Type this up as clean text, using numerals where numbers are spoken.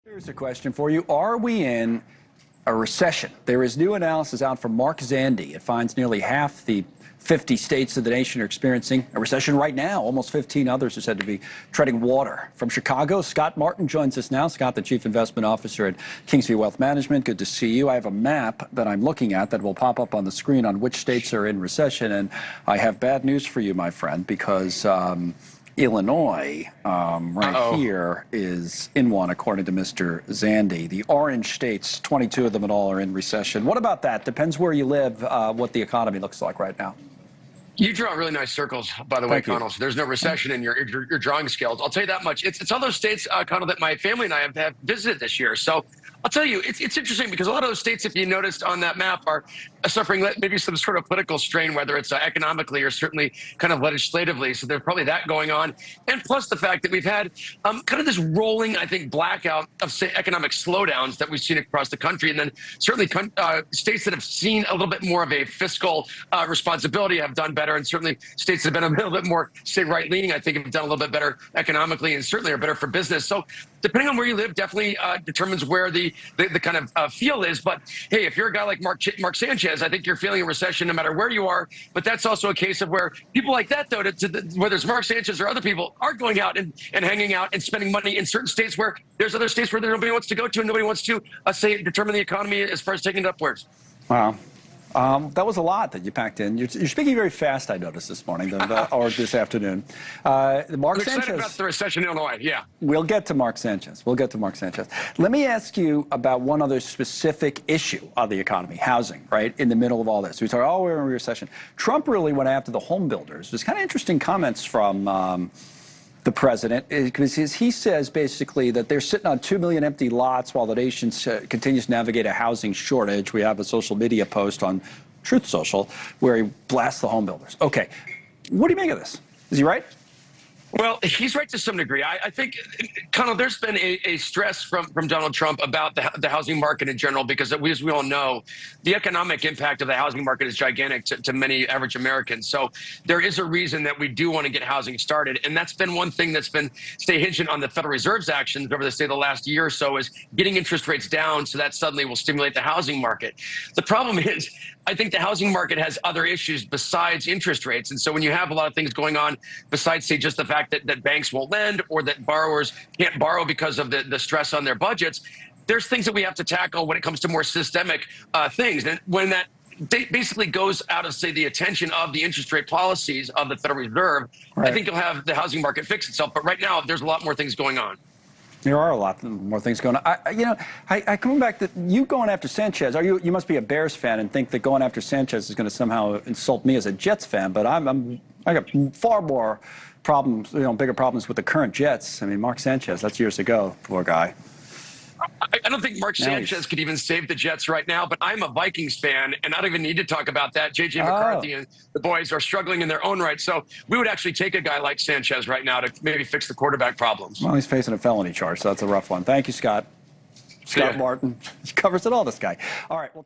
Here's a question for you. Are we in a recession? There is new analysis out from Mark Zandi. It finds nearly half the 50 states of the nation are experiencing a recession right now. Almost 15 others are said to be treading water. From Chicago, Scott Martin joins us now. Scott, the Chief Investment Officer at Kingsview Wealth Management. Good to see you. I have a map that I'm looking at that will pop up on the screen on which states are in recession. And I have bad news for you, my friend, because Illinois, here, is in one, according to Mr. Zandi. The orange states, 22 of them in all, are in recession. What about that? Depends where you live, what the economy looks like right now. You draw really nice circles, by the way, Connell. So there's no recession in your drawing skills. I'll tell you that much. It's all those states, Connell, that my family and I have visited this year. So I'll tell you, it's interesting because a lot of those states, if you noticed on that map, are suffering maybe some sort of political strain, whether it's economically or certainly kind of legislatively. So there's probably that going on. And plus the fact that we've had kind of this rolling, I think, blackout of economic slowdowns that we've seen across the country. And then certainly states that have seen a little bit more of a fiscal responsibility have done better. And certainly states that have been a little bit more, say, right-leaning, I think have done a little bit better economically and certainly are better for business. So depending on where you live, definitely determines where the kind of feel is. But hey, if you're a guy like Mark Sanchez, I think you're feeling a recession no matter where you are. But that's also a case of where people like that, though, whether it's Mark Sanchez or other people, are going out and hanging out and spending money in certain states where there's other states where nobody wants to go to and nobody wants to, say, determine the economy as far as taking it upwards. Wow. That was a lot that you packed in. You're speaking very fast, I noticed this morning, or this afternoon. Mark I'm Sanchez. excited about the recession in Illinois, yeah. We'll get to Mark Sanchez. We'll get to Mark Sanchez. Let me ask you about one other specific issue of the economy, housing, right, in the middle of all this. We talk, oh, we're in a recession. Trump really went after the home builders. There's kind of interesting comments from the president, because he says basically that they're sitting on 2 million empty lots while the nation continues to navigate a housing shortage. We have a social media post on Truth Social where he blasts the home builders. Okay, what do you make of this? Is he right? Well, he's right to some degree. I think, Connell, there's been a stress from Donald Trump about the housing market in general, because as we all know, the economic impact of the housing market is gigantic to many average Americans. So there is a reason that we do want to get housing started. And that's been one thing that's been, stay hinging on the Federal Reserve's actions over the last year or so, is getting interest rates down so that suddenly will stimulate the housing market. The problem is, I think the housing market has other issues besides interest rates. And so when you have a lot of things going on besides, say, just the fact that banks won't lend or that borrowers can't borrow because of the stress on their budgets, there's things that we have to tackle when it comes to more systemic things. And when that basically goes out of, say, the attention of the interest rate policies of the Federal Reserve, right, I think you'll have the housing market fix itself. But right now, there's a lot more things going on. There are a lot more things going on. I come back to you going after Sanchez. You must be a Bears fan and think that going after Sanchez is going to somehow insult me as a Jets fan. But I got far more problems, bigger problems with the current Jets. I mean, Mark Sanchez, that's years ago, poor guy. I don't think Mark Sanchez could even save the Jets right now, but I'm a Vikings fan, and I don't even need to talk about that. J.J. McCarthy and the boys are struggling in their own right. So we would actually take a guy like Sanchez right now to maybe fix the quarterback problems. Well, he's facing a felony charge, so that's a rough one. Thank you, Scott. Scott Martin. He covers it all, this guy. All right. Well